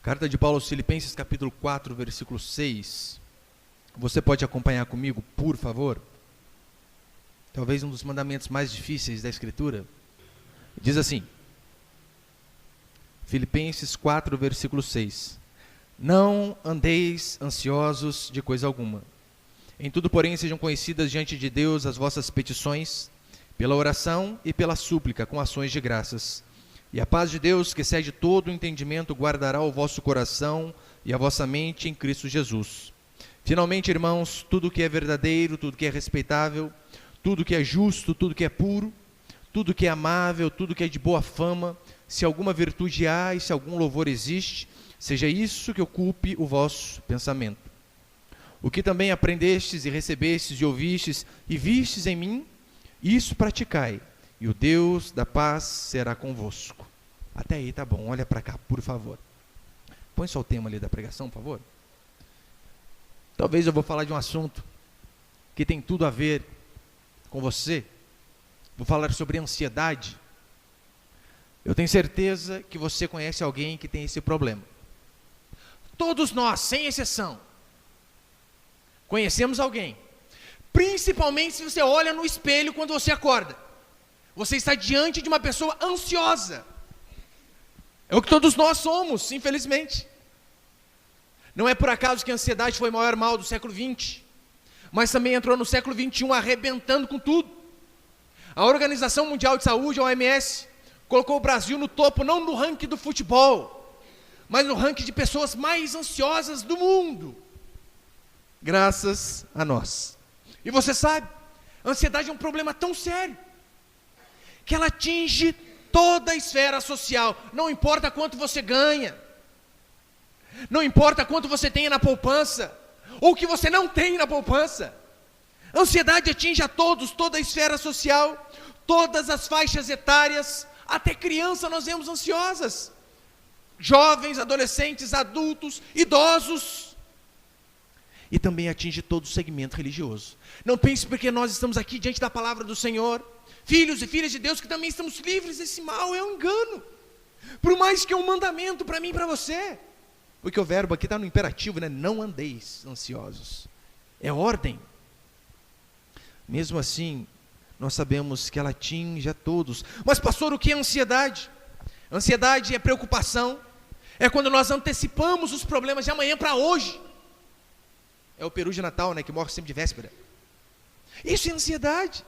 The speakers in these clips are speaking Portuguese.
Carta de Paulo aos Filipenses, capítulo 4, versículo 6. Você pode acompanhar comigo, por favor? Talvez um dos mandamentos mais difíceis da Escritura. Diz assim, Filipenses 4, versículo 6. Não andeis ansiosos de coisa alguma. Em tudo, porém, sejam conhecidas diante de Deus as vossas petições, pela oração e pela súplica, com ações de graças. E a paz de Deus, que excede todo o entendimento, guardará o vosso coração e a vossa mente em Cristo Jesus. Finalmente, irmãos, tudo que é verdadeiro, tudo que é respeitável, tudo que é justo, tudo que é puro, tudo que é amável, tudo que é de boa fama, se alguma virtude há e se algum louvor existe, seja isso que ocupe o vosso pensamento. O que também aprendestes e recebestes e ouvistes e vistes em mim, isso praticai, e o Deus da paz será convosco. Até aí tá bom, olha para cá, por favor. Põe só o tema ali da pregação, por favor. Talvez eu vou falar de um assunto que tem tudo a ver com você. Vou falar sobre ansiedade. Eu tenho certeza que você conhece alguém que tem esse problema. Todos nós, sem exceção, conhecemos alguém. Principalmente se você olha no espelho quando você acorda. Você está diante de uma pessoa ansiosa. É o que todos nós somos, infelizmente. Não é por acaso que a ansiedade foi o maior mal do século XX, mas também entrou no século XXI arrebentando com tudo. A Organização Mundial de Saúde, a OMS, colocou o Brasil no topo, não no ranking do futebol, mas no ranking de pessoas mais ansiosas do mundo. Graças a nós. E você sabe, a ansiedade é um problema tão sério, que ela atinge toda a esfera social. Não importa quanto você ganha, não importa quanto você tenha na poupança, ou o que você não tem na poupança. A ansiedade atinge a todos, toda a esfera social, todas as faixas etárias, até criança nós vemos ansiosas. Jovens, adolescentes, adultos, idosos. E também atinge todo o segmento religioso. Não pense porque nós estamos aqui diante da palavra do Senhor, filhos e filhas de Deus, que também estamos livres desse mal. É um engano. Por mais que é um mandamento para mim e para você. Porque o verbo aqui está no imperativo, né? Não andeis ansiosos. É ordem. Mesmo assim, nós sabemos que ela atinge a todos. Mas pastor, o que é ansiedade? Ansiedade é preocupação. É quando nós antecipamos os problemas de amanhã para hoje. É o peru de Natal, né? Que morre sempre de véspera. Isso é ansiedade.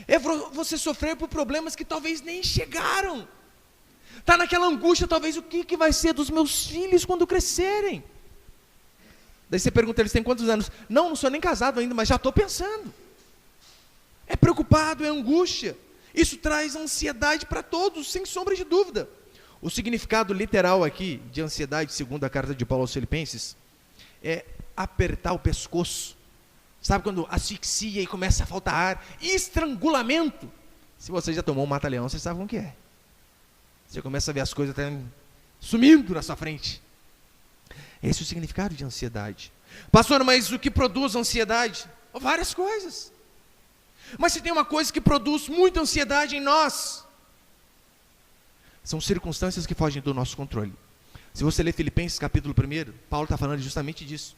É você sofrer por problemas que talvez nem chegaram. Está naquela angústia, talvez, o que vai ser dos meus filhos quando crescerem? Daí você pergunta, eles têm quantos anos? Não sou nem casado ainda, mas já estou pensando. É preocupado, é angústia. Isso traz ansiedade para todos, sem sombra de dúvida. O significado literal aqui de ansiedade, segundo a carta de Paulo aos Filipenses, é apertar o pescoço. Sabe quando asfixia e começa a faltar ar? Estrangulamento. Se você já tomou um mata-leão, você sabe o que é. Você começa a ver as coisas até sumindo na sua frente. Esse é o significado de ansiedade. Pastor, mas o que produz ansiedade? Várias coisas. Mas se tem uma coisa que produz muita ansiedade em nós, são circunstâncias que fogem do nosso controle. Se você ler Filipenses capítulo 1, Paulo está falando justamente disso.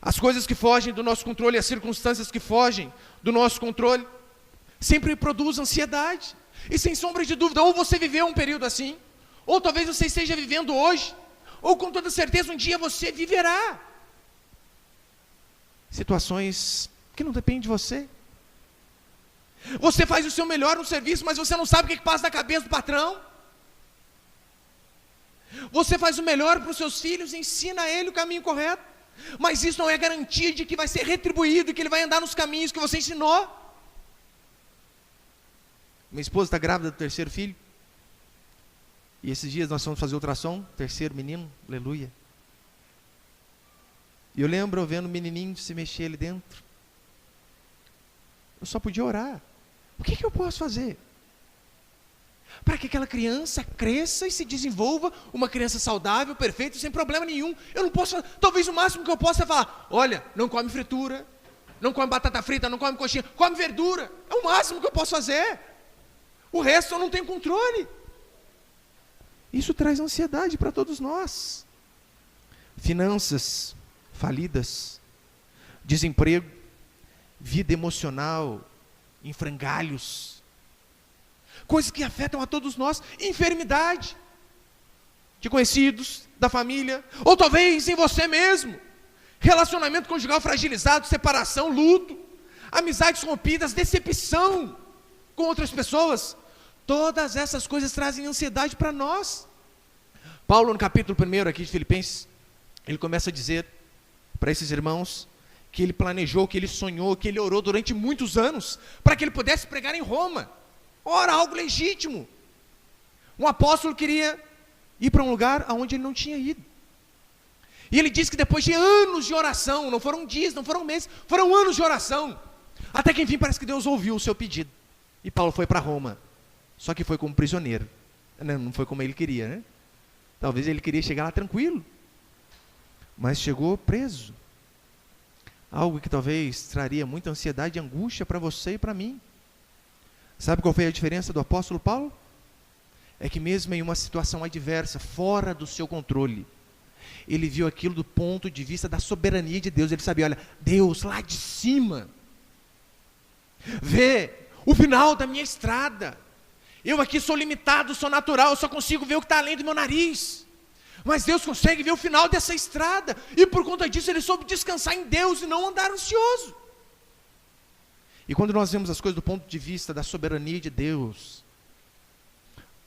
As coisas que fogem do nosso controle, as circunstâncias que fogem do nosso controle, sempre produzem ansiedade. E sem sombra de dúvida, ou você viveu um período assim, ou talvez você esteja vivendo hoje, ou com toda certeza um dia você viverá. Situações que não dependem de você. Você faz o seu melhor no serviço, mas você não sabe o que passa na cabeça do patrão. Você faz o melhor para os seus filhos, ensina a ele o caminho correto, mas isso não é garantia de que vai ser retribuído e que ele vai andar nos caminhos que você ensinou. Minha esposa está grávida do terceiro filho. E esses dias nós fomos fazer ultrassom, terceiro menino, aleluia. E eu lembro eu vendo o menininho se mexer ali dentro. Eu só podia orar. O que eu posso fazer? Para que aquela criança cresça e se desenvolva, uma criança saudável, perfeita, sem problema nenhum. Eu não posso, talvez o máximo que eu possa é falar, olha, não come fritura, não come batata frita, não come coxinha, come verdura. É o máximo que eu posso fazer. O resto eu não tenho controle. Isso traz ansiedade para todos nós. Finanças falidas, desemprego, vida emocional em frangalhos, coisas que afetam a todos nós, enfermidade de conhecidos, da família, ou talvez em você mesmo, relacionamento conjugal fragilizado, separação, luto, amizades rompidas, decepção com outras pessoas. Todas essas coisas trazem ansiedade para nós. Paulo, no capítulo 1 aqui de Filipenses, ele começa a dizer para esses irmãos que ele planejou, que ele sonhou, que ele orou durante muitos anos para que ele pudesse pregar em Roma. Ora, algo legítimo. Um apóstolo queria ir para um lugar aonde ele não tinha ido. E ele disse que depois de anos de oração, não foram dias, não foram meses, foram anos de oração, até que enfim parece que Deus ouviu o seu pedido. E Paulo foi para Roma, só que foi como prisioneiro. Não foi como ele queria, né? Talvez ele queria chegar lá tranquilo, mas chegou preso. Algo que talvez traria muita ansiedade e angústia para você e para mim. Sabe qual foi a diferença do apóstolo Paulo? É que mesmo em uma situação adversa, fora do seu controle, ele viu aquilo do ponto de vista da soberania de Deus. Ele sabia, olha, Deus lá de cima vê o final da minha estrada. Eu aqui sou limitado, sou natural, eu só consigo ver o que está além do meu nariz. Mas Deus consegue ver o final dessa estrada. E por conta disso ele soube descansar em Deus e não andar ansioso. E quando nós vemos as coisas do ponto de vista da soberania de Deus,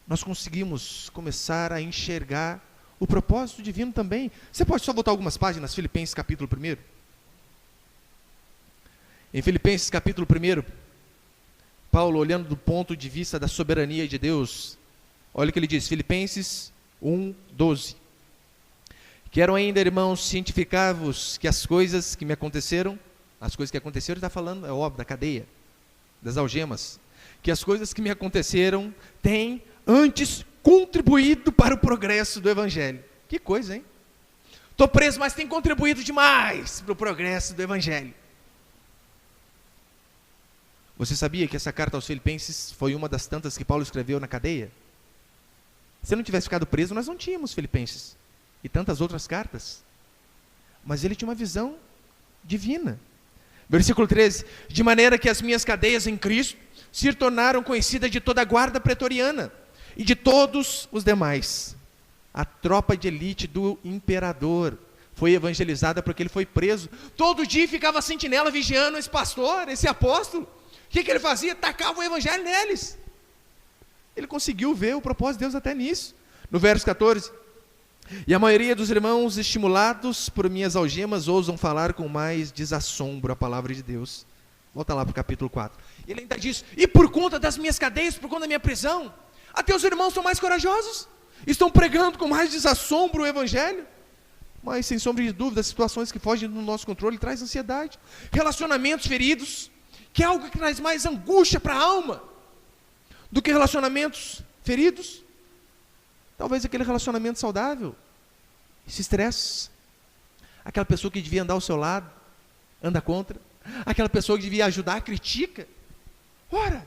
nós conseguimos começar a enxergar o propósito divino também. Você pode só voltar algumas páginas, Filipenses capítulo 1. Em Filipenses capítulo 1, Paulo, olhando do ponto de vista da soberania de Deus, olha o que ele diz, Filipenses 1:12. Quero ainda, irmãos, cientificar-vos que as coisas que me aconteceram, ele está falando, é óbvio, da cadeia, das algemas, que as coisas que me aconteceram têm antes contribuído para o progresso do Evangelho. Que coisa, hein? Estou preso, mas tem contribuído demais para o progresso do Evangelho. Você sabia que essa carta aos Filipenses foi uma das tantas que Paulo escreveu na cadeia? Se não tivesse ficado preso, nós não tínhamos Filipenses e tantas outras cartas. Mas ele tinha uma visão divina. Versículo 13, de maneira que as minhas cadeias em Cristo se tornaram conhecidas de toda a guarda pretoriana e de todos os demais. A tropa de elite do imperador foi evangelizada porque ele foi preso. Todo dia ficava a sentinela vigiando esse pastor, esse apóstolo. O que ele fazia? Tacava o evangelho neles. Ele conseguiu ver o propósito de Deus até nisso. No verso 14, e a maioria dos irmãos, estimulados por minhas algemas, ousam falar com mais desassombro a palavra de Deus. Volta lá para o capítulo 4. Ele ainda diz, e por conta das minhas cadeias, por conta da minha prisão, até os irmãos são mais corajosos, estão pregando com mais desassombro o evangelho. Mas sem sombra de dúvida, as situações que fogem do nosso controle traz ansiedade. Relacionamentos feridos, que é algo que traz mais angústia para a alma do que relacionamentos feridos. Talvez aquele relacionamento saudável se estressa. Aquela pessoa que devia andar ao seu lado anda contra. Aquela pessoa que devia ajudar critica. Ora,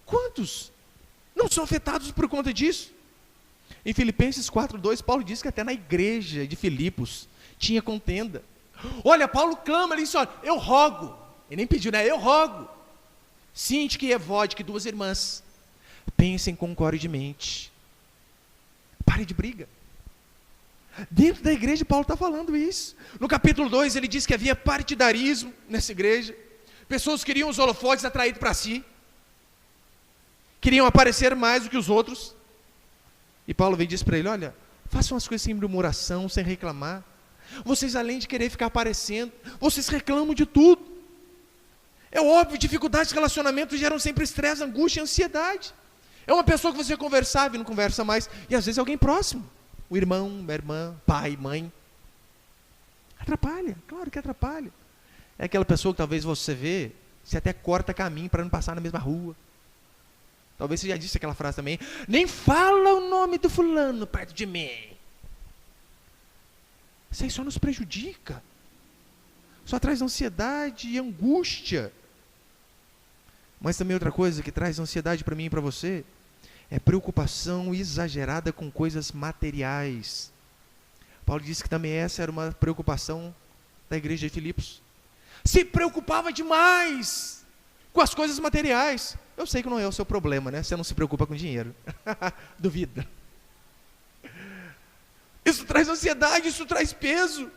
quantos não são afetados por conta disso? Em Filipenses 4:2, Paulo diz que até na igreja de Filipos tinha contenda. Olha, Paulo clama ali, olha, eu rogo, ele nem pediu, né? Eu rogo, Sintique e Evódique, duas irmãs, pensem concordemente, pare de briga. Dentro da igreja Paulo está falando isso. No capítulo 2 ele diz que havia partidarismo nessa igreja. Pessoas queriam os holofotes atraídos para si, queriam aparecer mais do que os outros. E Paulo vem e diz para ele, olha, façam as coisas sem murmuração, sem reclamar. Vocês, além de querer ficar aparecendo, vocês reclamam de tudo. É óbvio, dificuldades de relacionamento geram sempre estresse, angústia e ansiedade. É uma pessoa que você conversava e não conversa mais, e às vezes é alguém próximo, o irmão, a irmã, pai, mãe. Atrapalha, claro que atrapalha. É aquela pessoa que talvez você vê, você até corta caminho para não passar na mesma rua. Talvez você já disse aquela frase também, nem fala o nome do fulano perto de mim. Isso aí só nos prejudica, só traz ansiedade e angústia. Mas também outra coisa que traz ansiedade para mim e para você, É preocupação exagerada com coisas materiais. Paulo disse que também essa era uma preocupação da igreja de Filipos. Se preocupava demais com as coisas materiais. Eu sei que não é o seu problema, né? Você não se preocupa com dinheiro. Duvida. Isso traz ansiedade, isso traz peso.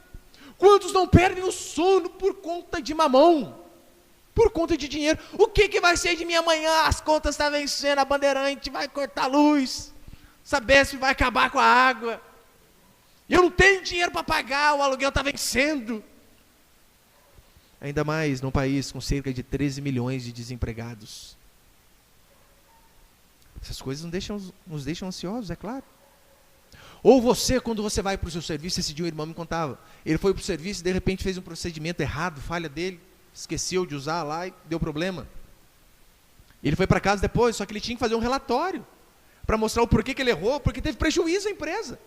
Quantos não perdem o sono por conta de mamão? Por conta de dinheiro. O que vai ser de mim amanhã? As contas estão vencendo, a Bandeirante vai cortar a luz, Sabesp vai acabar com a água. Eu não tenho dinheiro para pagar, o aluguel está vencendo. Ainda mais num país com cerca de 13 milhões de desempregados. Essas coisas nos deixam ansiosos, é claro. Ou você, quando você vai para o seu serviço, esse dia um irmão me contava, ele foi para o serviço e de repente fez um procedimento errado, falha dele, esqueceu de usar lá e deu problema. Ele foi para casa depois, só que ele tinha que fazer um relatório, para mostrar o porquê que ele errou, porque teve prejuízo à empresa.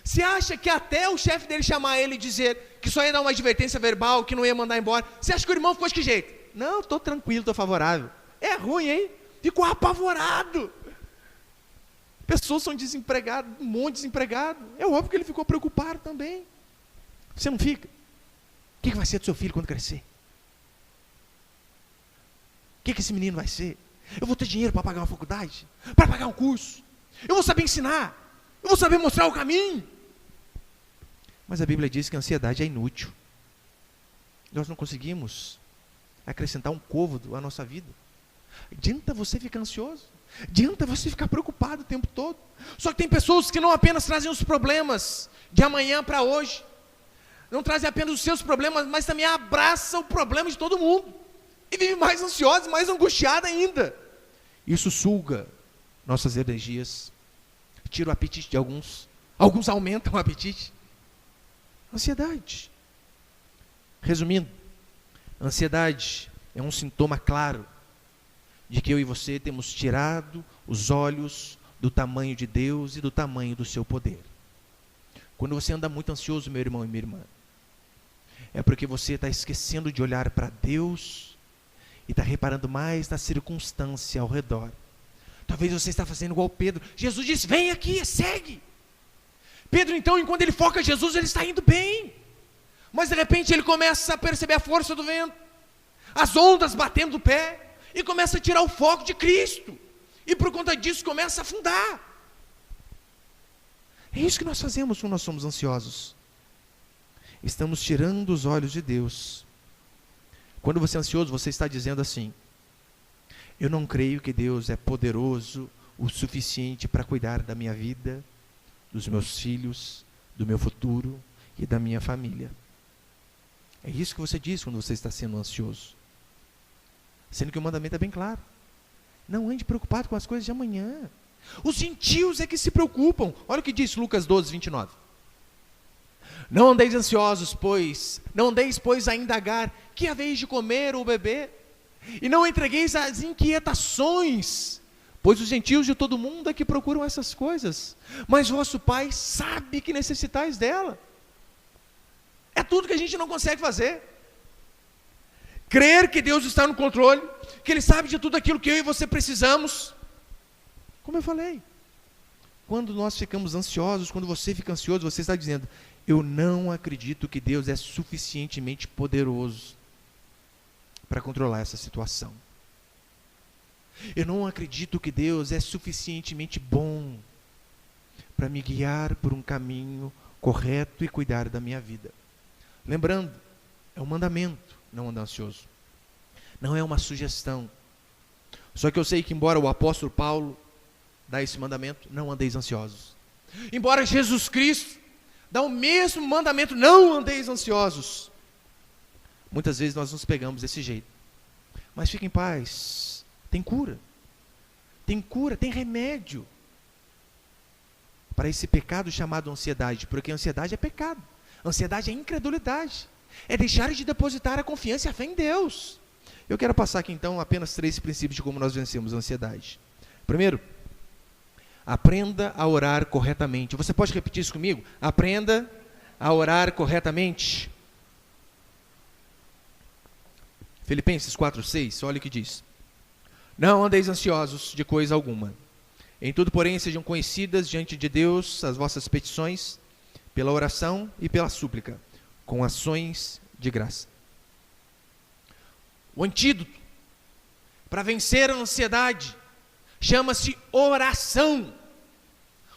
Você acha que até o chefe dele chamar ele e dizer que só ia dar uma advertência verbal, que não ia mandar embora, você acha que o irmão ficou de que jeito? Não, estou tranquilo, estou favorável. É ruim, hein? Ficou apavorado. Pessoas são desempregadas, um monte de desempregado. É óbvio que ele ficou preocupado também. Você não fica? O que vai ser do seu filho quando crescer? O que esse menino vai ser? Eu vou ter dinheiro para pagar uma faculdade? Para pagar um curso? Eu vou saber ensinar? Eu vou saber mostrar o caminho? Mas a Bíblia diz que a ansiedade é inútil. Nós não conseguimos acrescentar um côvado à nossa vida. Adianta você ficar ansioso? Adianta você ficar preocupado o tempo todo? Só que tem pessoas que não apenas trazem os problemas de amanhã para hoje, não trazem apenas os seus problemas, mas também abraçam o problema de todo mundo, e vive mais ansiosa, mais angustiada ainda. Isso suga nossas energias, tira o apetite de alguns aumentam o apetite. Ansiedade. Resumindo, ansiedade é um sintoma claro de que eu e você temos tirado os olhos do tamanho de Deus e do tamanho do seu poder. Quando você anda muito ansioso, meu irmão e minha irmã, é porque você está esquecendo de olhar para Deus e está reparando mais na circunstância ao redor. Talvez você está fazendo igual Pedro. Jesus disse, vem aqui, segue. Pedro então, enquanto ele foca em Jesus, ele está indo bem. Mas de repente ele começa a perceber a força do vento, as ondas batendo do pé, e começa a tirar o foco de Cristo. E por conta disso começa a afundar. É isso que nós fazemos quando nós somos ansiosos. Estamos tirando os olhos de Deus. Quando você é ansioso, você está dizendo assim, eu não creio que Deus é poderoso o suficiente para cuidar da minha vida, dos meus filhos, do meu futuro e da minha família. É isso que você diz quando você está sendo ansioso. Sendo que o mandamento é bem claro. Não ande preocupado com as coisas de amanhã. Os gentios é que se preocupam. Olha o que diz Lucas 12, 29. Não andeis ansiosos, não andeis, pois, a indagar que haveis de comer ou beber, e não entregueis às inquietações, pois os gentios de todo mundo é que procuram essas coisas, mas vosso Pai sabe que necessitais dela. É tudo que a gente não consegue fazer. Crer que Deus está no controle, que Ele sabe de tudo aquilo que eu e você precisamos. Como eu falei, quando nós ficamos ansiosos, quando você fica ansioso, você está dizendo, eu não acredito que Deus é suficientemente poderoso para controlar essa situação. Eu não acredito que Deus é suficientemente bom para me guiar por um caminho correto e cuidar da minha vida. Lembrando, é um mandamento, não andar ansioso. Não é uma sugestão. Só que eu sei que embora o apóstolo Paulo dá esse mandamento, não andeis ansiosos. Embora Jesus Cristo dá o mesmo mandamento, não andeis ansiosos. Muitas vezes nós nos pegamos desse jeito. Mas fique em paz. Tem cura. Tem cura, tem remédio para esse pecado chamado ansiedade. Porque ansiedade é pecado. Ansiedade é incredulidade. É deixar de depositar a confiança e a fé em Deus. Eu quero passar aqui então apenas 3 princípios de como nós vencemos a ansiedade. Primeiro, aprenda a orar corretamente. Você pode repetir isso comigo? Aprenda a orar corretamente. Filipenses 4:6, olha o que diz. Não andeis ansiosos de coisa alguma. Em tudo, porém, sejam conhecidas diante de Deus as vossas petições, pela oração e pela súplica, com ações de graça. O antídoto para vencer a ansiedade chama-se oração.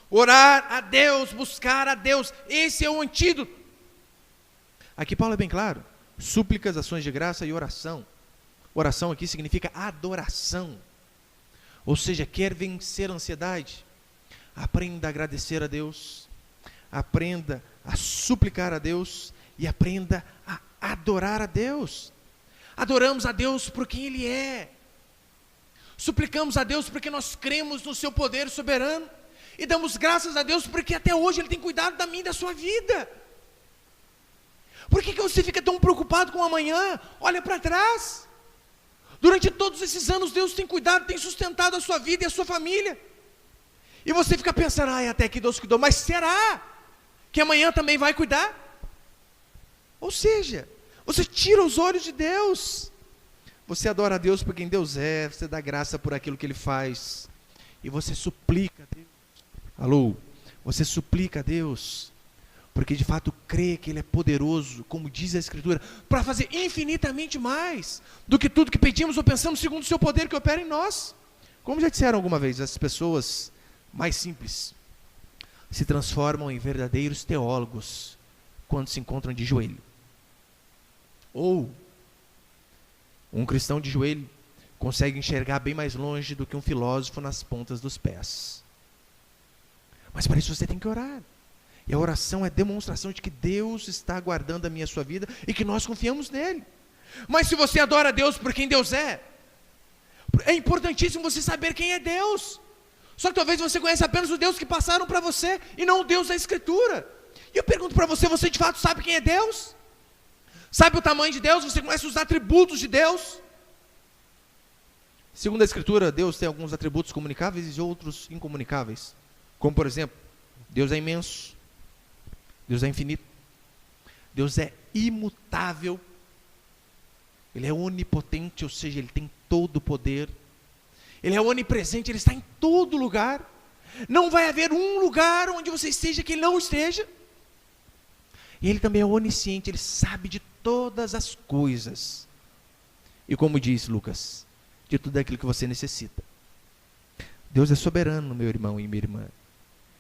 Orar a Deus, buscar a Deus, esse é o antídoto. Aqui Paulo é bem claro: súplicas, ações de graça e oração. Oração aqui significa adoração. Ou seja, quer vencer a ansiedade? Aprenda a agradecer a Deus, aprenda a suplicar a Deus e aprenda a adorar a Deus. Adoramos a Deus por quem Ele é. Suplicamos a Deus porque nós cremos no seu poder soberano. E damos graças a Deus porque até hoje Ele tem cuidado da minha e da sua vida. Por que você fica tão preocupado com o amanhã? Olha para trás. Durante todos esses anos Deus tem cuidado, tem sustentado a sua vida e a sua família. E você fica pensando, até que Deus cuidou. Mas será que amanhã também vai cuidar? Ou seja, você tira os olhos de Deus. Você adora a Deus por quem Deus é. Você dá graça por aquilo que Ele faz. E você suplica a Deus. Alô? Você suplica a Deus porque de fato crê que Ele é poderoso, como diz a Escritura, para fazer infinitamente mais do que tudo que pedimos ou pensamos, segundo o seu poder que opera em nós. Como já disseram alguma vez, as pessoas mais simples se transformam em verdadeiros teólogos quando se encontram de joelho. Ou um cristão de joelho consegue enxergar bem mais longe do que um filósofo nas pontas dos pés. Mas para isso você tem que orar. E a oração é demonstração de que Deus está guardando a minha e a sua vida e que nós confiamos nele. Mas se você adora a Deus por quem Deus é importantíssimo você saber quem é Deus. Só que talvez você conheça apenas o Deus que passaram para você e não o Deus da Escritura. E eu pergunto para você, você de fato sabe quem é Deus? Sabe o tamanho de Deus? Você conhece os atributos de Deus? Segundo a Escritura, Deus tem alguns atributos comunicáveis e outros incomunicáveis. Como por exemplo, Deus é imenso, Deus é infinito, Deus é imutável, Ele é onipotente, ou seja, Ele tem todo o poder, Ele é onipresente, Ele está em todo lugar, não vai haver um lugar onde você esteja que Ele não esteja, e Ele também é onisciente, Ele sabe de todas as coisas, e como diz Lucas, de tudo aquilo que você necessita. Deus é soberano, meu irmão e minha irmã,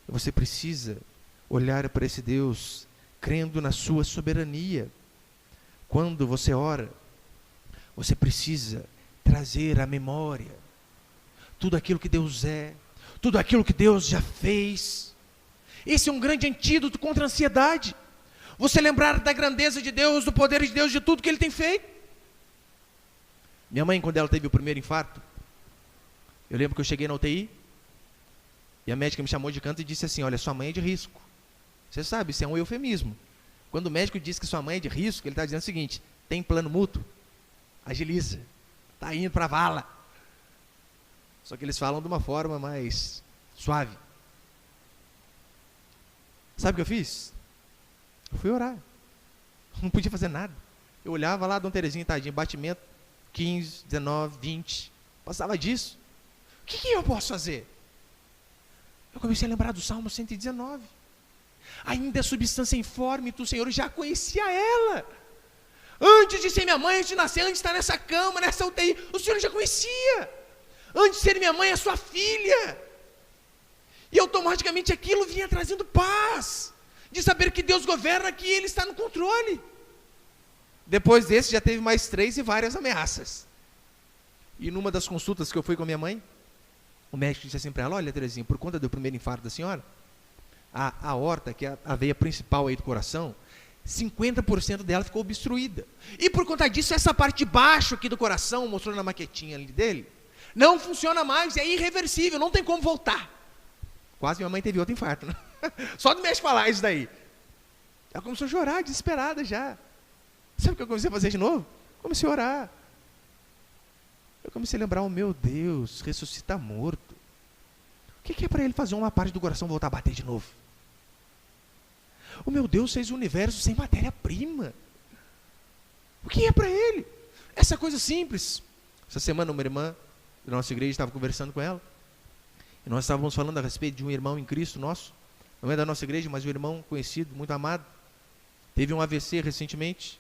e você precisa olhar para esse Deus, crendo na sua soberania. Quando você ora, você precisa trazer à memória tudo aquilo que Deus é, tudo aquilo que Deus já fez. Esse é um grande antídoto contra a ansiedade. Você lembrar da grandeza de Deus, do poder de Deus, de tudo que Ele tem feito. Minha mãe, quando ela teve o primeiro infarto, eu lembro que eu cheguei na UTI, e a médica me chamou de canto e disse assim, olha, sua mãe é de risco. Você sabe, isso é um eufemismo. Quando o médico diz que sua mãe é de risco, ele está dizendo o seguinte, tem plano mútuo, agiliza, está indo para a vala. Só que eles falam de uma forma mais suave. Sabe o que eu fiz? Eu fui orar. Não podia fazer nada. Eu olhava lá, Dona Terezinha, tadinha, batimento 15, 19, 20. Passava disso. O que eu posso fazer? Eu comecei a lembrar do Salmo 119. Ainda a substância informe do Senhor, eu já conhecia ela. Antes de ser minha mãe, antes de nascer, antes de estar nessa cama, nessa UTI, o Senhor já conhecia. Antes de ser minha mãe, a sua filha. E automaticamente aquilo vinha trazendo paz. De saber que Deus governa, que Ele está no controle. Depois desse já teve mais 3 e várias ameaças. E numa das consultas que eu fui com a minha mãe, o médico disse assim para ela, olha Terezinha, por conta do primeiro infarto da senhora, a aorta, que é a veia principal aí do coração, 50% dela ficou obstruída. E por conta disso, essa parte de baixo aqui do coração, mostrou na maquetinha ali dele, não funciona mais, é irreversível, não tem como voltar. Quase minha mãe teve outro infarto, né? Só do médico falar isso daí. Ela começou a chorar, desesperada já. Sabe o que eu comecei a fazer de novo? Comecei a orar. Eu comecei a lembrar, meu Deus, ressuscita morto. O que é para Ele fazer uma parte do coração voltar a bater de novo? O meu Deus fez o universo sem matéria-prima. O que é para Ele? Essa coisa simples. Essa semana uma irmã da nossa igreja estava conversando com ela. E nós estávamos falando a respeito de um irmão em Cristo nosso, não é da nossa igreja, mas um irmão conhecido, muito amado. Teve um AVC recentemente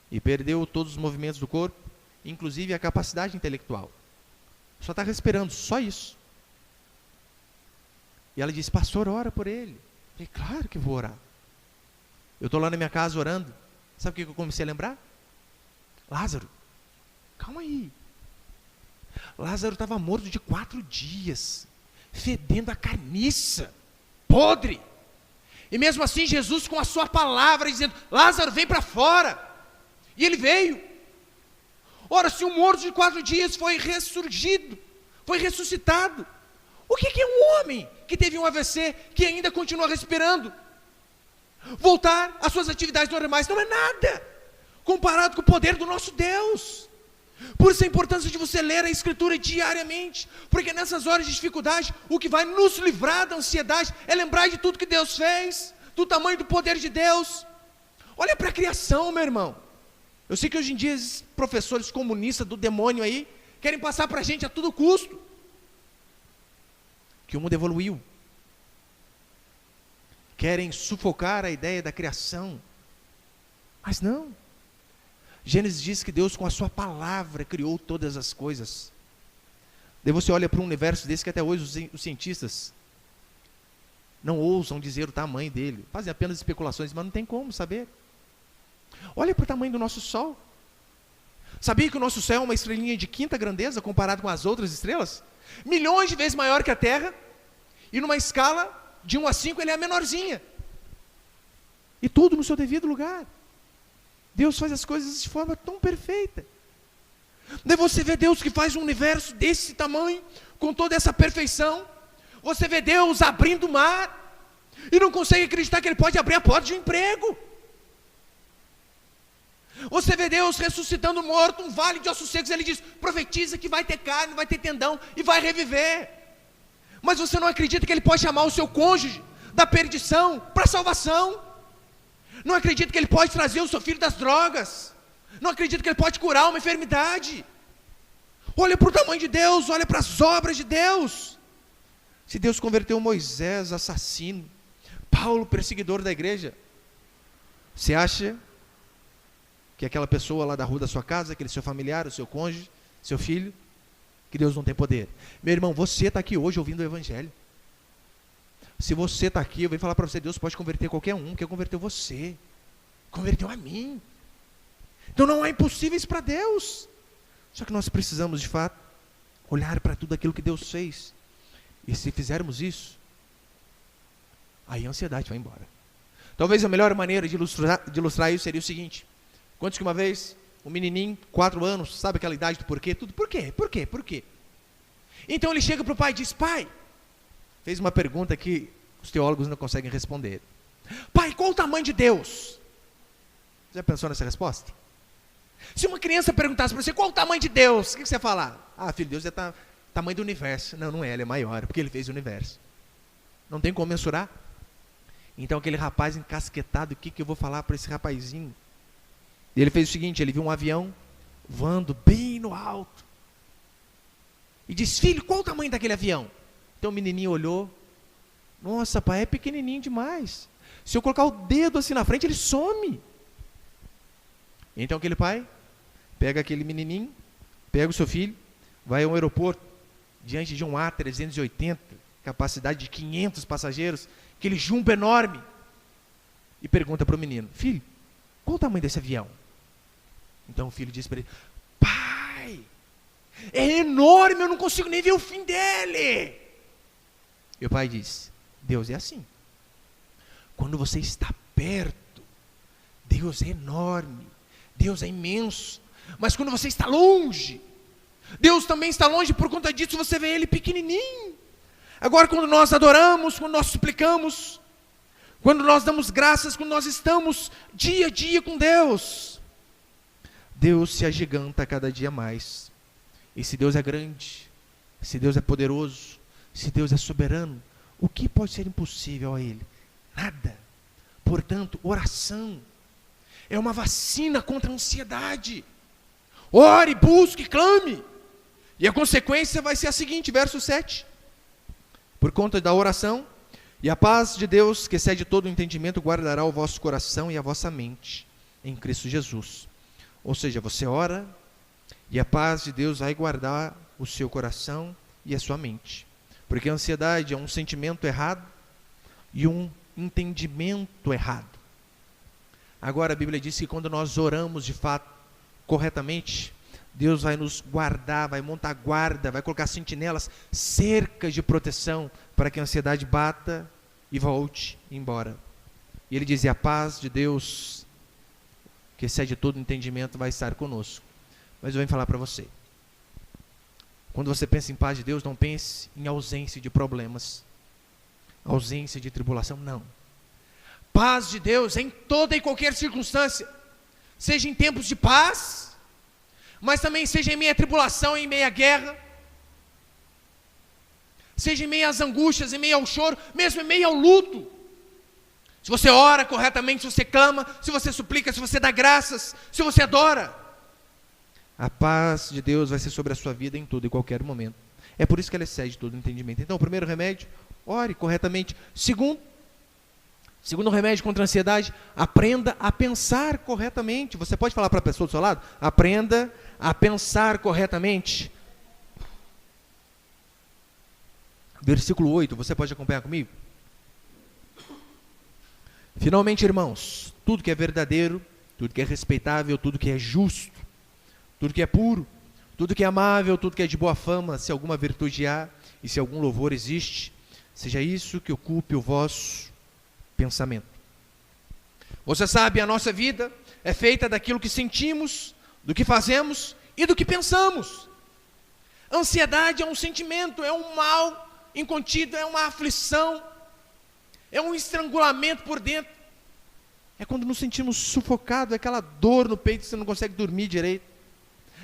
e perdeu todos os movimentos do corpo, inclusive a capacidade intelectual. Só está respirando, só isso. E ela disse, pastor, ora por ele. Eu falei, claro que vou orar. Eu estou lá na minha casa orando. Sabe o que eu comecei a lembrar? Lázaro, calma aí. Lázaro estava morto de 4 dias, fedendo a carniça, podre. E mesmo assim Jesus com a sua palavra dizendo, Lázaro vem para fora. E ele veio. Ora, se um morto de 4 dias foi ressurgido, foi ressuscitado, o que é um homem que teve um AVC, que ainda continua respirando? Voltar às suas atividades normais não é nada, comparado com o poder do nosso Deus. Por isso a importância de você ler a Escritura diariamente, porque nessas horas de dificuldade, o que vai nos livrar da ansiedade é lembrar de tudo que Deus fez, do tamanho do poder de Deus. Olha para a criação, meu irmão. Eu sei que hoje em dia esses professores comunistas do demônio aí, querem passar para a gente a todo custo que o mundo evoluiu. Querem sufocar a ideia da criação. Mas não. Gênesis diz que Deus com a sua palavra criou todas as coisas. Daí você olha para um universo desse que até hoje os cientistas não ousam dizer o tamanho dele. Fazem apenas especulações, mas não tem como saber. Olha para o tamanho do nosso Sol. Sabia que o nosso céu é uma estrelinha de 5ª grandeza comparado com as outras estrelas? Milhões de vezes maior que a Terra. E numa escala de 1 a 5 ele é a menorzinha. E tudo no seu devido lugar. Deus faz as coisas de forma tão perfeita. Daí você vê Deus que faz um universo desse tamanho, com toda essa perfeição. Você vê Deus abrindo o mar, e não consegue acreditar que Ele pode abrir a porta de um emprego. Você vê Deus ressuscitando o morto, um vale de ossos secos, Ele diz, profetiza que vai ter carne, vai ter tendão, e vai reviver. Mas você não acredita que Ele pode chamar o seu cônjuge da perdição para a salvação. Não acredita que Ele pode trazer o seu filho das drogas. Não acredita que Ele pode curar uma enfermidade. Olha para o tamanho de Deus, olha para as obras de Deus. Se Deus converteu Moisés, assassino, Paulo, perseguidor da igreja, você acha que aquela pessoa lá da rua da sua casa, aquele seu familiar, o seu cônjuge, seu filho, que Deus não tem poder? Meu irmão, você está aqui hoje ouvindo o Evangelho. Se você está aqui, eu venho falar para você, Deus pode converter qualquer um, que converteu você, converteu a mim. Então não há impossíveis para Deus. Só que nós precisamos de fato olhar para tudo aquilo que Deus fez. E se fizermos isso, aí a ansiedade vai embora. Talvez a melhor maneira de ilustrar isso seria o seguinte: quantos que uma vez, um menininho, 4 anos, sabe aquela idade do porquê? Tudo, por quê? Por quê? Por quê? Então ele chega para o pai e diz, pai, fez uma pergunta que os teólogos não conseguem responder. Pai, qual o tamanho de Deus? Já pensou nessa resposta? Se uma criança perguntasse para você, qual o tamanho de Deus? O que você ia falar? Ah, filho, Deus é tamanho do universo. Não, não é, Ele é maior, porque Ele fez o universo. Não tem como mensurar. Então aquele rapaz encasquetado, o que eu vou falar para esse rapazinho? E ele fez o seguinte, ele viu um avião voando bem no alto. E disse, filho, qual o tamanho daquele avião? Então o menininho olhou, nossa, pai, é pequenininho demais. Se eu colocar o dedo assim na frente, ele some. Então aquele pai pega aquele menininho, pega o seu filho, vai ao aeroporto, diante de um A380, capacidade de 500 passageiros, aquele jumbo enorme, e pergunta para o menino, filho, qual o tamanho desse avião? Então o filho diz para ele, pai, é enorme, eu não consigo nem ver o fim dele. E o pai diz, Deus é assim. Quando você está perto, Deus é enorme, Deus é imenso. Mas quando você está longe, Deus também está longe, por conta disso você vê Ele pequenininho. Agora quando nós adoramos, quando nós suplicamos, quando nós damos graças, quando nós estamos dia a dia com Deus, Deus se agiganta cada dia mais. E se Deus é grande, se Deus é poderoso, se Deus é soberano, o que pode ser impossível a Ele? Nada. Portanto, oração é uma vacina contra a ansiedade. Ore, busque, clame. E a consequência vai ser a seguinte, verso 7. por conta da oração, e a paz de Deus, que excede todo o entendimento, guardará o vosso coração e a vossa mente em Cristo Jesus. Ou seja, você ora, e a paz de Deus vai guardar o seu coração e a sua mente. Porque a ansiedade é um sentimento errado e um entendimento errado. Agora a Bíblia diz que quando nós oramos de fato, corretamente, Deus vai nos guardar, vai montar guarda, vai colocar sentinelas, cercas de proteção, para que a ansiedade bata e volte embora. E ele dizia, a paz de Deus, que excede todo entendimento, vai estar conosco. Mas eu venho falar para você, quando você pensa em paz de Deus, não pense em ausência de problemas, ausência de tribulação, não. Paz de Deus em toda e qualquer circunstância, seja em tempos de paz, mas também seja em meio à tribulação, em meio à guerra, seja em meio às angústias, em meio ao choro, mesmo em meio ao luto. Se você ora corretamente, se você clama, se você suplica, se você dá graças, se você adora, a paz de Deus vai ser sobre a sua vida em todo e qualquer momento. É por isso que ela excede todo entendimento. Então, o primeiro remédio, ore corretamente. Segundo remédio contra a ansiedade, aprenda a pensar corretamente. Você pode falar para a pessoa do seu lado? Aprenda a pensar corretamente. Versículo 8, você pode acompanhar comigo? Finalmente, irmãos, tudo que é verdadeiro, tudo que é respeitável, tudo que é justo, tudo que é puro, tudo que é amável, tudo que é de boa fama, se alguma virtude há e se algum louvor existe, seja isso que ocupe o vosso pensamento. Você sabe, a nossa vida é feita daquilo que sentimos, do que fazemos e do que pensamos. Ansiedade é um sentimento, é um mal incontido, é uma aflição, é um estrangulamento por dentro. É quando nos sentimos sufocados, é aquela dor no peito, você não consegue dormir direito,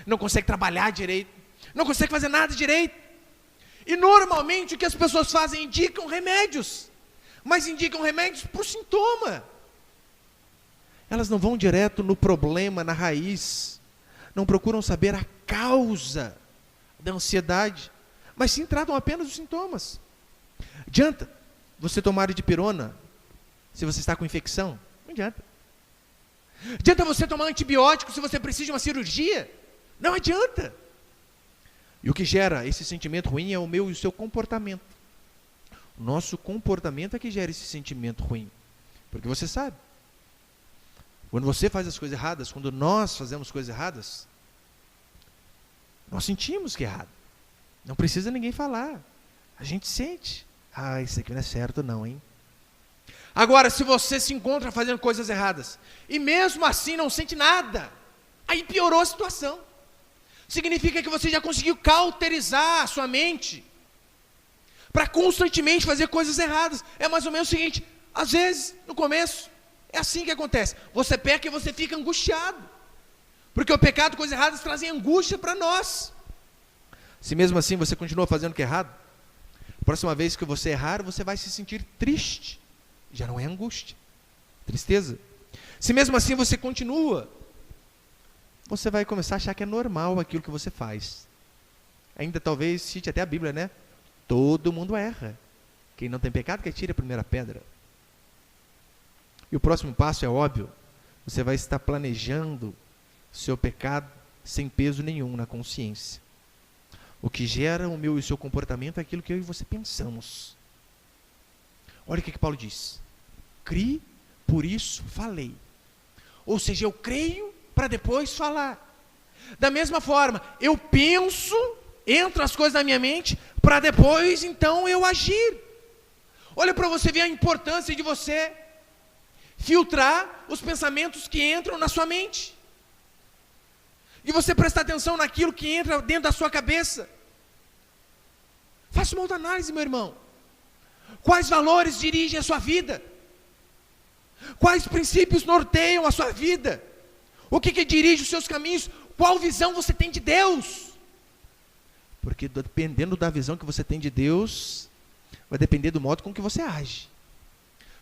não consegue trabalhar direito, não consegue fazer nada direito. E normalmente o que as pessoas fazem, indicam remédios, mas indicam remédios para o sintoma. Elas não vão direto no problema, na raiz, não procuram saber a causa da ansiedade, mas sim tratam apenas os sintomas. Adianta você tomar dipirona se você está com infecção? Não adianta. Adianta você tomar antibiótico se você precisa de uma cirurgia? Não adianta. E o que gera esse sentimento ruim é o meu e o seu comportamento. O nosso comportamento é que gera esse sentimento ruim. Porque você sabe, quando você faz as coisas erradas, quando nós fazemos coisas erradas, nós sentimos que é errado. Não precisa ninguém falar. A gente sente. Ah, isso aqui não é certo não, hein? Agora, se você se encontra fazendo coisas erradas, e mesmo assim não sente nada, aí piorou a situação. Significa que você já conseguiu cauterizar a sua mente para constantemente fazer coisas erradas. É mais ou menos o seguinte, às vezes, no começo, é assim que acontece. Você peca e você fica angustiado. Porque o pecado, coisas erradas, trazem angústia para nós. Se mesmo assim você continua fazendo o que é errado, a próxima vez que você errar, você vai se sentir triste. Já não é angústia, tristeza. Se mesmo assim você continua, você vai começar a achar que é normal aquilo que você faz. Ainda talvez cite até a Bíblia, né? Todo mundo erra. Quem não tem pecado, que atire a primeira pedra. E o próximo passo é óbvio. Você vai estar planejando o seu pecado sem peso nenhum na consciência. O que gera o meu e o seu comportamento é aquilo que eu e você pensamos. Olha o que Paulo diz. Criei, por isso falei. Ou seja, eu creio para depois falar. Da mesma forma, eu penso, entram as coisas na minha mente, para depois então eu agir. Olha para você ver a importância de você filtrar os pensamentos que entram na sua mente. E você prestar atenção naquilo que entra dentro da sua cabeça. Faça uma outra análise, meu irmão. Quais valores dirigem a sua vida? Quais princípios norteiam a sua vida? O que dirige os seus caminhos? Qual visão você tem de Deus? Porque dependendo da visão que você tem de Deus, vai depender do modo com que você age.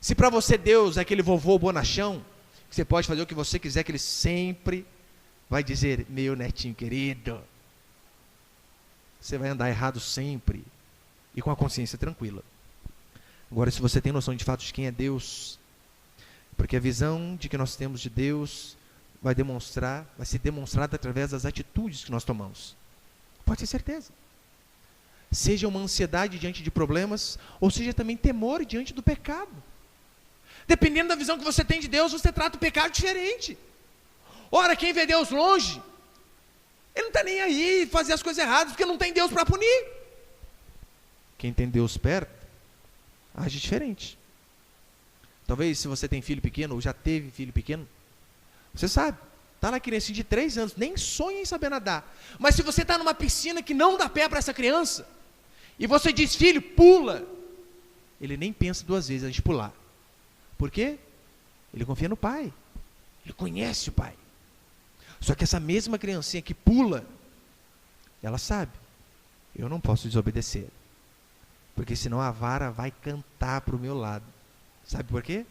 Se para você Deus é aquele vovô bonachão, que você pode fazer o que você quiser, que Ele sempre vai dizer, meu netinho querido, você vai andar errado sempre. e com a consciência tranquila. Agora, se você tem noção de fato de quem é Deus, porque a visão de que nós temos de Deus vai ser demonstrada através das atitudes que nós tomamos. Pode ter certeza. Seja uma ansiedade diante de problemas, ou seja também temor diante do pecado. Dependendo da visão que você tem de Deus, você trata o pecado diferente. Ora, quem vê Deus longe, ele não está nem aí fazer as coisas erradas, porque não tem Deus para punir. Quem tem Deus perto, age diferente. Talvez se você tem filho pequeno, ou já teve filho pequeno, você sabe, está lá criança de 3 anos, nem sonha em saber nadar. Mas se você está numa piscina que não dá pé para essa criança, e você diz, filho, pula, ele nem pensa 2 vezes antes de pular. Por quê? Ele confia no pai, ele conhece o pai. Só que essa mesma criancinha que pula, ela sabe, eu não posso desobedecer, porque senão a vara vai cantar para o meu lado. Sabe por quê?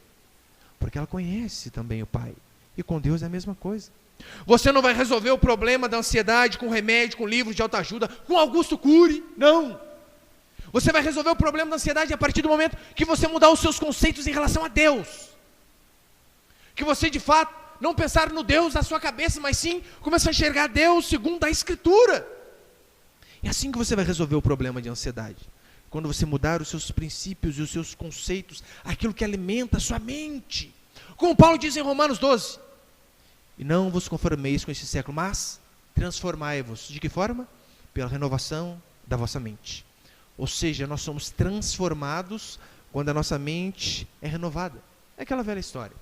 Porque ela conhece também o pai. E com Deus é a mesma coisa. Você não vai resolver o problema da ansiedade com remédio, com livros de autoajuda, com Augusto Cury, não. Você vai resolver o problema da ansiedade a partir do momento que você mudar os seus conceitos em relação a Deus. Que você de fato não pensar no Deus da sua cabeça, mas sim começar a enxergar Deus segundo a Escritura. É assim que você vai resolver o problema de ansiedade. Quando você mudar os seus princípios e os seus conceitos, aquilo que alimenta a sua mente. Como Paulo diz em Romanos 12. E não vos conformeis com este século, mas transformai-vos. De que forma? Pela renovação da vossa mente. Ou seja, nós somos transformados quando a nossa mente é renovada. É aquela velha história.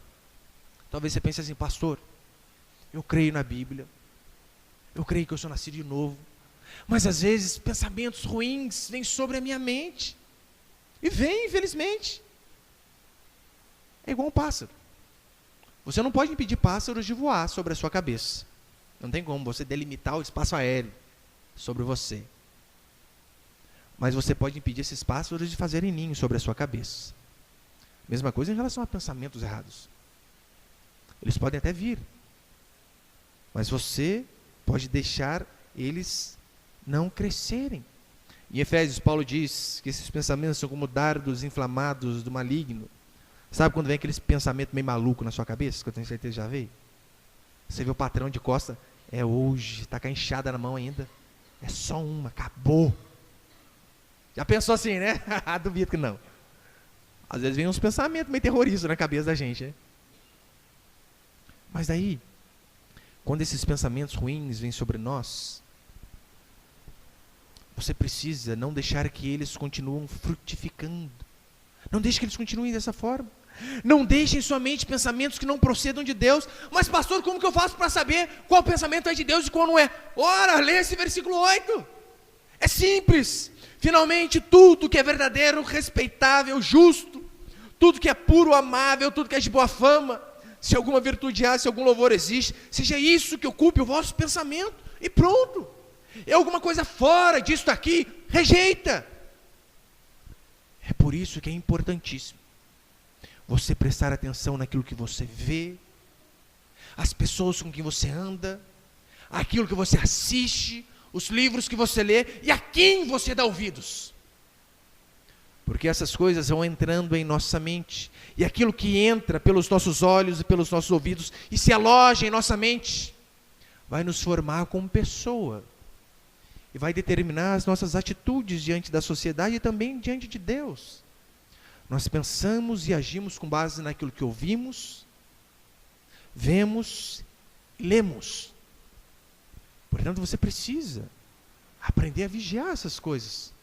Talvez você pense assim, pastor, eu creio na Bíblia, eu creio que eu sou nascido de novo, mas às vezes pensamentos ruins vêm sobre a minha mente. E vem, infelizmente. É igual um pássaro. Você não pode impedir pássaros de voar sobre a sua cabeça. Não tem como você delimitar o espaço aéreo sobre você. Mas você pode impedir esses pássaros de fazerem ninho sobre a sua cabeça. Mesma coisa em relação a pensamentos errados. Eles podem até vir, mas você pode deixar eles não crescerem. Em Efésios, Paulo diz que esses pensamentos são como dardos inflamados do maligno. Sabe quando vem aquele pensamento meio maluco na sua cabeça, que eu tenho certeza que já veio? Você vê o patrão de costa, é hoje, está com a enxada na mão ainda, é só uma, acabou. Já pensou assim, né? Duvido que não. Às vezes vem uns pensamentos meio terroristas na cabeça da gente, né? Mas daí, quando esses pensamentos ruins vêm sobre nós, você precisa não deixar que eles continuem frutificando. Não deixe que eles continuem dessa forma. Não deixe em sua mente pensamentos que não procedam de Deus. Mas pastor, como que eu faço para saber qual pensamento é de Deus e qual não é? Ora, lê esse versículo 8. É simples. Finalmente, tudo que é verdadeiro, respeitável, justo, tudo que é puro, amável, tudo que é de boa fama, se alguma virtude há, se algum louvor existe, seja isso que ocupe o vosso pensamento, e pronto. É alguma coisa fora disso aqui, rejeita. É por isso que é importantíssimo você prestar atenção naquilo que você vê, as pessoas com quem você anda, aquilo que você assiste, os livros que você lê e a quem você dá ouvidos. Porque essas coisas vão entrando em nossa mente, e aquilo que entra pelos nossos olhos e pelos nossos ouvidos e se aloja em nossa mente, vai nos formar como pessoa, e vai determinar as nossas atitudes diante da sociedade e também diante de Deus. Nós pensamos e agimos com base naquilo que ouvimos, vemos e lemos. Portanto, você precisa aprender a vigiar essas coisas.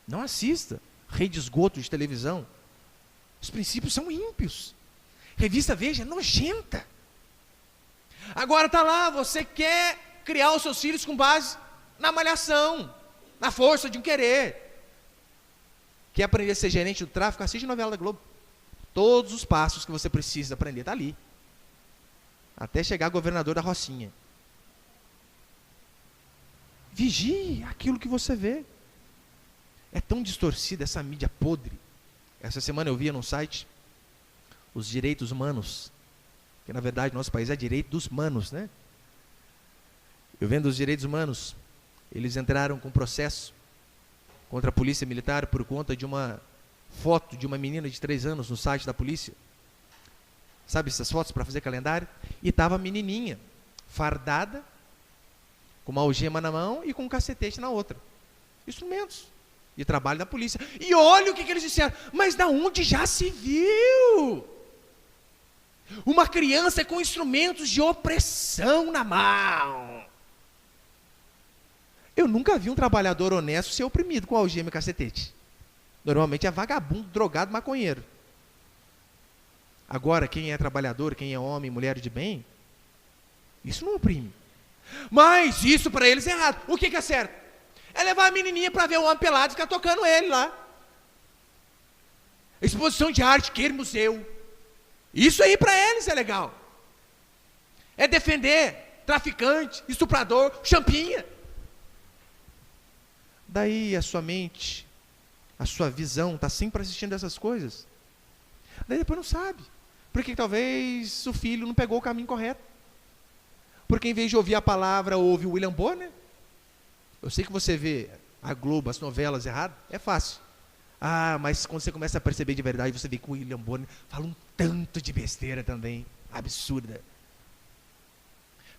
Não assista rede de esgoto de televisão. Os princípios são ímpios. Revista Veja é nojenta. Agora está lá, você quer criar os seus filhos com base na malhação, na força de um querer. Quer aprender a ser gerente do tráfico? Assiste a novela da Globo. Todos os passos que você precisa aprender está ali. Até chegar governador da Rocinha. Vigie aquilo que você vê. É tão distorcida essa mídia podre. Essa semana eu via num site os direitos humanos, que na verdade nosso país é direito dos manos, né? Eu vendo os direitos humanos, eles entraram com processo contra a polícia militar por conta de uma foto de uma menina de 3 anos no site da polícia. Sabe essas fotos para fazer calendário? E estava a menininha, fardada, com uma algema na mão e com um cacetete na outra. Instrumentos de trabalho da polícia. E olha o que eles disseram. Mas da onde já se viu? Uma criança com instrumentos de opressão na mão. Eu nunca vi um trabalhador honesto ser oprimido com algema e cacetete. Normalmente é vagabundo, drogado, maconheiro. Agora, quem é trabalhador, quem é homem, mulher de bem, isso não oprime. Mas isso para eles é errado. O que é certo? É levar a menininha para ver o homem pelado e ficar tocando ele lá. Exposição de arte, que museu. Isso aí para eles é legal. É defender traficante, estuprador, champinha. Daí a sua mente, a sua visão está sempre assistindo essas coisas. Daí depois não sabe. Porque talvez o filho não pegou o caminho correto. Porque em vez de ouvir a palavra, ouve o William Bonner. Eu sei que você vê a Globo, as novelas erradas, é fácil. Ah, mas quando você começa a perceber de verdade, você vê que o William Bonner fala um tanto de besteira também, absurda.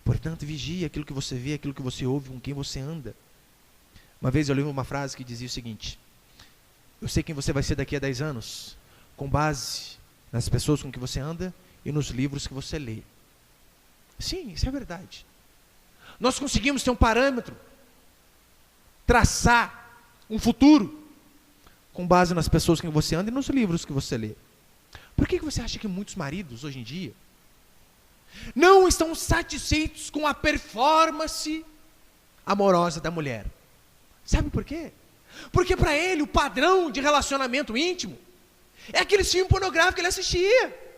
Portanto, vigie aquilo que você vê, aquilo que você ouve, com quem você anda. Uma vez eu li uma frase que dizia o seguinte: eu sei quem você vai ser daqui a 10 anos, com base nas pessoas com que você anda e nos livros que você lê. Sim, isso é verdade. Nós conseguimos ter um parâmetro, traçar um futuro, com base nas pessoas com que você anda e nos livros que você lê. Por que você acha que muitos maridos, hoje em dia, não estão satisfeitos com a performance amorosa da mulher? Sabe por quê? Porque para ele o padrão de relacionamento íntimo é aquele filme pornográfico que ele assistia.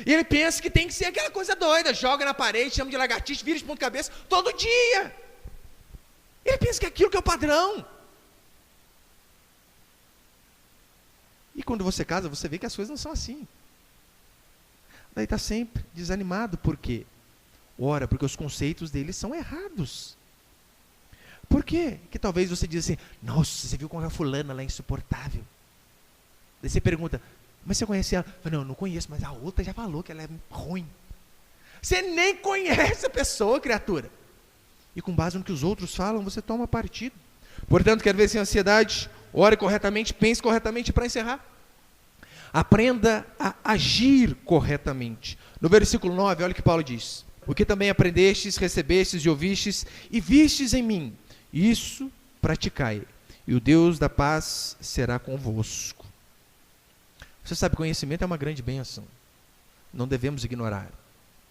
E ele pensa que tem que ser aquela coisa doida, joga na parede, chama de lagartixa, vira de ponta cabeça, todo dia. Ele pensa que aquilo que é o padrão. E quando você casa, você vê que as coisas não são assim. Daí está sempre desanimado, por quê? Ora, porque os conceitos dele são errados. Por quê? Que talvez você diz assim: nossa, você viu como a fulana lá é insuportável. Daí você pergunta: mas você conhece ela? Eu falo, não, eu não conheço, mas a outra já falou que ela é ruim. Você nem conhece a pessoa, criatura. E com base no que os outros falam, você toma partido. Portanto, quer ver sem ansiedade? Ore corretamente, pense corretamente. Para encerrar, aprenda a agir corretamente. No versículo 9, olha o que Paulo diz: o que também aprendestes, recebestes e ouvistes e vistes em mim, isso praticai, e o Deus da paz será convosco. Você sabe, conhecimento é uma grande bênção. Não devemos ignorar.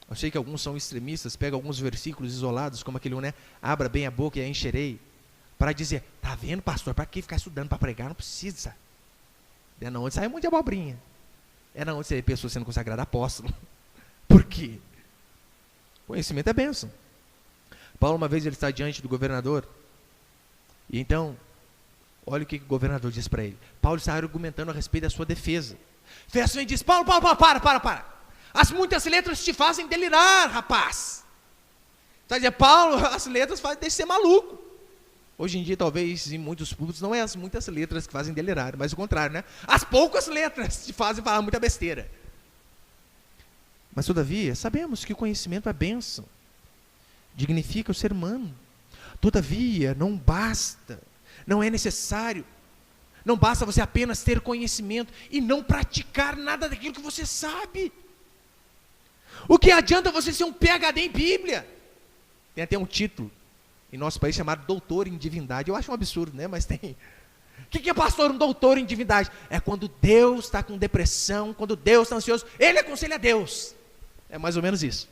Eu sei que alguns são extremistas, pegam alguns versículos isolados, como aquele, né? Abra bem a boca e a encherei, para dizer: tá vendo, pastor, para que ficar estudando para pregar? Não precisa. É na onde sai um monte de abobrinha. É na onde você vê pessoas sendo consagradas apóstolo. Por quê? Conhecimento é bênção. Paulo, uma vez, ele está diante do governador, e então, olha o que o governador diz para ele. Paulo está argumentando a respeito da sua defesa. Festo e diz: Paulo, para. As muitas letras te fazem delirar, rapaz. Está dizendo: Paulo, as letras fazem deixar ser maluco. Hoje em dia, talvez, em muitos públicos, não é as muitas letras que fazem delirar, mas o contrário, né? As poucas letras te fazem falar muita besteira. Mas, todavia, sabemos que o conhecimento é bênção. Dignifica o ser humano. Todavia, não basta, não é necessário, não basta você apenas ter conhecimento e não praticar nada daquilo que você sabe. O que adianta você ser um PhD em Bíblia? Tem até um título em nosso país chamado doutor em divindade. Eu acho um absurdo, né? Mas tem. O que é, pastor, um doutor em divindade? É quando Deus está com depressão, quando Deus está ansioso, ele aconselha a Deus. É mais ou menos isso.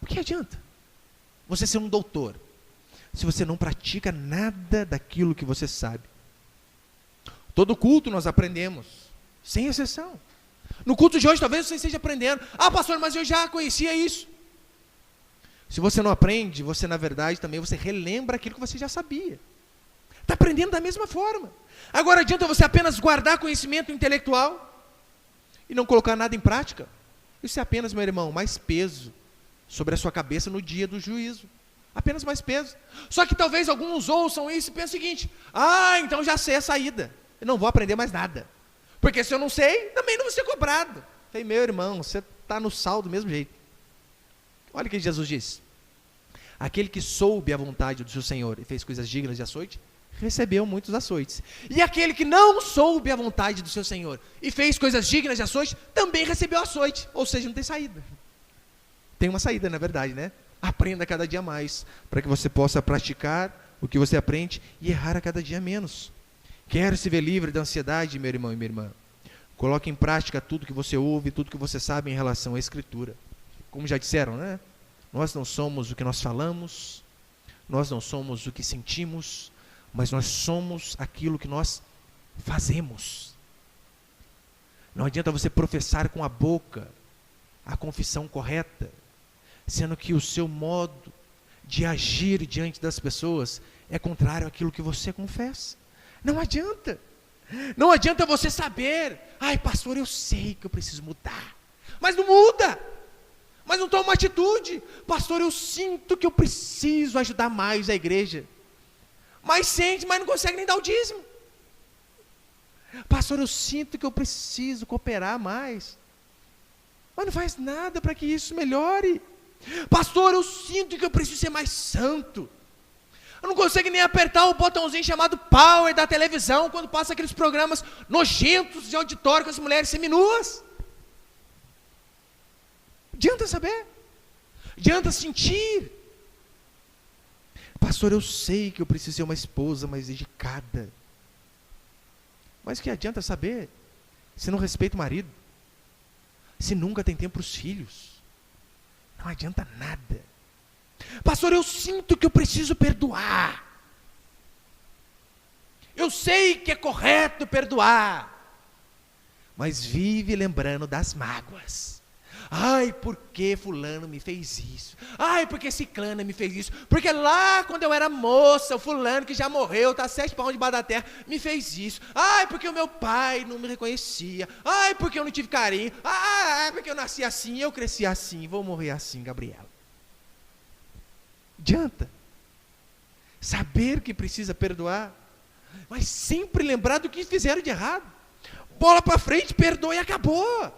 O que adianta você ser um doutor se você não pratica nada daquilo que você sabe? Todo culto nós aprendemos, sem exceção. No culto de hoje talvez você esteja aprendendo: ah, pastor, mas eu já conhecia isso. Se você não aprende, você na verdade também você relembra aquilo que você já sabia. Está aprendendo da mesma forma. Agora, adianta você apenas guardar conhecimento intelectual e não colocar nada em prática? Isso é apenas, meu irmão, mais peso sobre a sua cabeça no dia do juízo. Apenas mais peso. Só que talvez alguns ouçam isso e pensem o seguinte: então já sei a saída. Eu não vou aprender mais nada. Porque se eu não sei, também não vou ser cobrado. Falei, meu irmão, você está no sal do mesmo jeito. Olha o que Jesus disse: aquele que soube a vontade do seu Senhor e fez coisas dignas de açoite, recebeu muitos açoites. E aquele que não soube a vontade do seu Senhor e fez coisas dignas de açoite, também recebeu açoite. Ou seja, não tem saída. Tem uma saída, na verdade, né? Aprenda cada dia mais, para que você possa praticar o que você aprende e errar a cada dia menos. Quer se ver livre da ansiedade, meu irmão e minha irmã? Coloque em prática tudo que você ouve, tudo que você sabe em relação à Escritura. Como já disseram, né? Nós não somos o que nós falamos, nós não somos o que sentimos, mas nós somos aquilo que nós fazemos. Não adianta você professar com a boca a confissão correta, sendo que o seu modo de agir diante das pessoas é contrário àquilo que você confessa. Não adianta. Não adianta você saber, pastor, eu sei que eu preciso mudar, mas não muda, mas não toma uma atitude. Pastor, eu sinto que eu preciso ajudar mais a igreja, mas sente, mas não consegue nem dar o dízimo. Pastor, eu sinto que eu preciso cooperar mais, mas não faz nada para que isso melhore. Pastor, eu sinto que eu preciso ser mais santo. Eu não consigo nem apertar o botãozinho chamado power da televisão quando passa aqueles programas nojentos de auditório com as mulheres seminuas. Adianta saber, adianta sentir. Pastor, eu sei que eu preciso ser uma esposa mais dedicada, mas que adianta saber se não respeita o marido, se nunca tem tempo para os filhos? Não adianta nada. Pastor, eu sinto que eu preciso perdoar. Eu sei que é correto perdoar, mas vive lembrando das mágoas. Porque fulano me fez isso. Porque ciclana me fez isso. Porque lá quando eu era moça, o fulano que já morreu, está 7 palmos debaixo da terra, me fez isso. Porque o meu pai não me reconhecia. Porque eu não tive carinho. Porque eu nasci assim, eu cresci assim, vou morrer assim, Gabriela. Adianta saber que precisa perdoar, mas sempre lembrar do que fizeram de errado. Bola para frente, perdoa e acabou.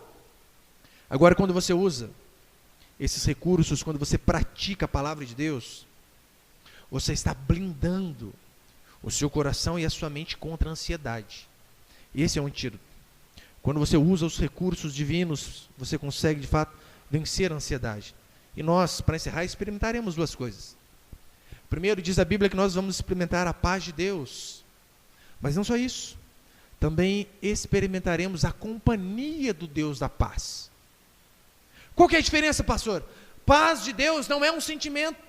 Agora, quando você usa esses recursos, quando você pratica a palavra de Deus, você está blindando o seu coração e a sua mente contra a ansiedade. Esse é o antídoto. Quando você usa os recursos divinos, você consegue de fato vencer a ansiedade. E nós, para encerrar, experimentaremos duas coisas. Primeiro, diz a Bíblia que nós vamos experimentar a paz de Deus. Mas não só isso. Também experimentaremos a companhia do Deus da paz. Qual que é a diferença, pastor? Paz de Deus não é um sentimento.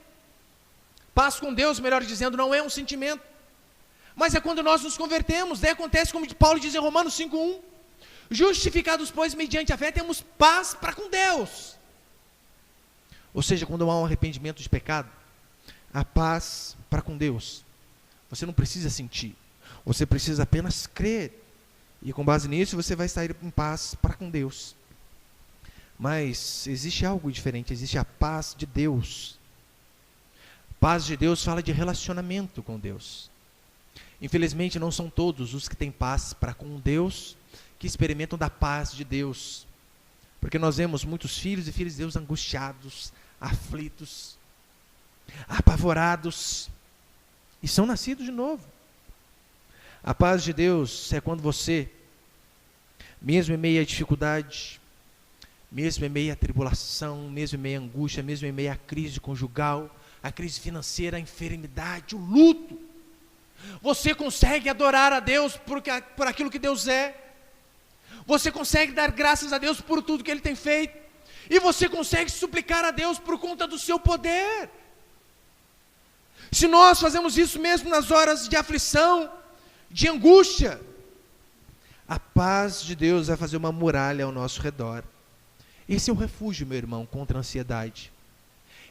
Paz com Deus, melhor dizendo, não é um sentimento. Mas é quando nós nos convertemos. Daí acontece como Paulo diz em Romanos 5:1. Justificados, pois, mediante a fé, temos paz para com Deus. Ou seja, quando há um arrependimento de pecado, há paz para com Deus. Você não precisa sentir, você precisa apenas crer. E com base nisso, você vai sair em paz para com Deus. Mas existe algo diferente, existe a paz de Deus. Paz de Deus fala de relacionamento com Deus. Infelizmente, não são todos os que têm paz para com Deus que experimentam da paz de Deus. Porque nós vemos muitos filhos e filhas de Deus angustiados, aflitos, apavorados, e são nascidos de novo. A paz de Deus é quando você, mesmo em meio à dificuldade, mesmo em meio à tribulação, mesmo em meio à angústia, mesmo em meio à crise conjugal, a crise financeira, a enfermidade, o luto, você consegue adorar a Deus por aquilo que Deus é. Você consegue dar graças a Deus por tudo que Ele tem feito. E você consegue suplicar a Deus por conta do seu poder. Se nós fazemos isso mesmo nas horas de aflição, de angústia, a paz de Deus vai fazer uma muralha ao nosso redor. Esse é o refúgio, meu irmão, contra a ansiedade.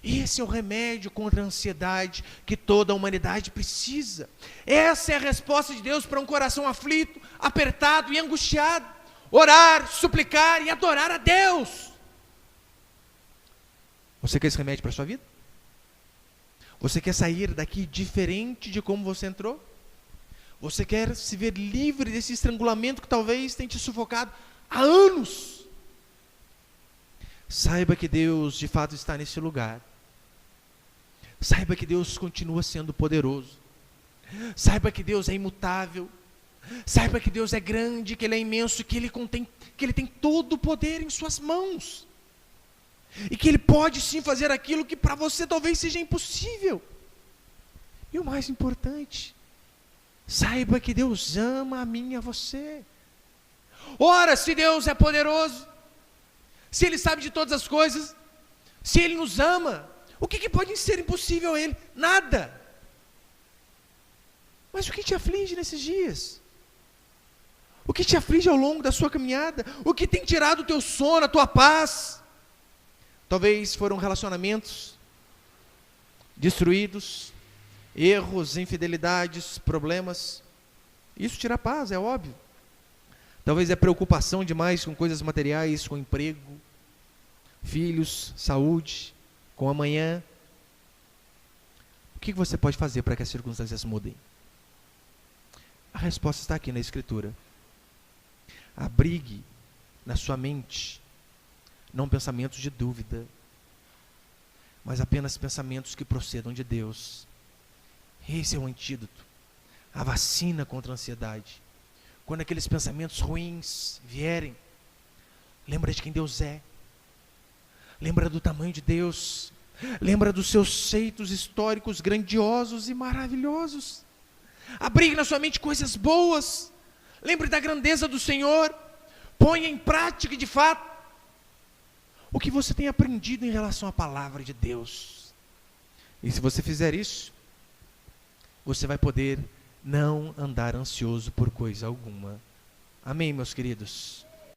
Esse é o remédio contra a ansiedade que toda a humanidade precisa. Essa é a resposta de Deus para um coração aflito, apertado e angustiado. Orar, suplicar e adorar a Deus. Você quer esse remédio para a sua vida? Você quer sair daqui diferente de como você entrou? Você quer se ver livre desse estrangulamento que talvez tenha te sufocado há anos? Saiba que Deus de fato está nesse lugar. Saiba que Deus continua sendo poderoso. Saiba que Deus é imutável. Saiba que Deus é grande, que Ele é imenso, que Ele tem todo o poder em suas mãos. E que Ele pode sim fazer aquilo que para você talvez seja impossível. E o mais importante, saiba que Deus ama a mim e a você. Ora, se Deus é poderoso, se Ele sabe de todas as coisas, se Ele nos ama, o que pode ser impossível a Ele? Nada. Mas o que te aflige nesses dias? O que te aflige ao longo da sua caminhada? O que tem tirado o teu sono, a tua paz? Talvez foram relacionamentos destruídos, erros, infidelidades, problemas. Isso tira a paz, é óbvio. Talvez é preocupação demais com coisas materiais, com emprego, filhos, saúde, com amanhã. O que você pode fazer para que as circunstâncias mudem? A resposta está aqui na Escritura. Abrigue na sua mente, não pensamentos de dúvida, mas apenas pensamentos que procedam de Deus. Esse é o antídoto, a vacina contra a ansiedade. Quando aqueles pensamentos ruins vierem, lembra de quem Deus é, lembra do tamanho de Deus, lembra dos seus feitos históricos grandiosos e maravilhosos. Abrigue na sua mente coisas boas, lembre da grandeza do Senhor, ponha em prática de fato o que você tem aprendido em relação à palavra de Deus. E se você fizer isso, você vai poder não andar ansioso por coisa alguma. Amém, meus queridos?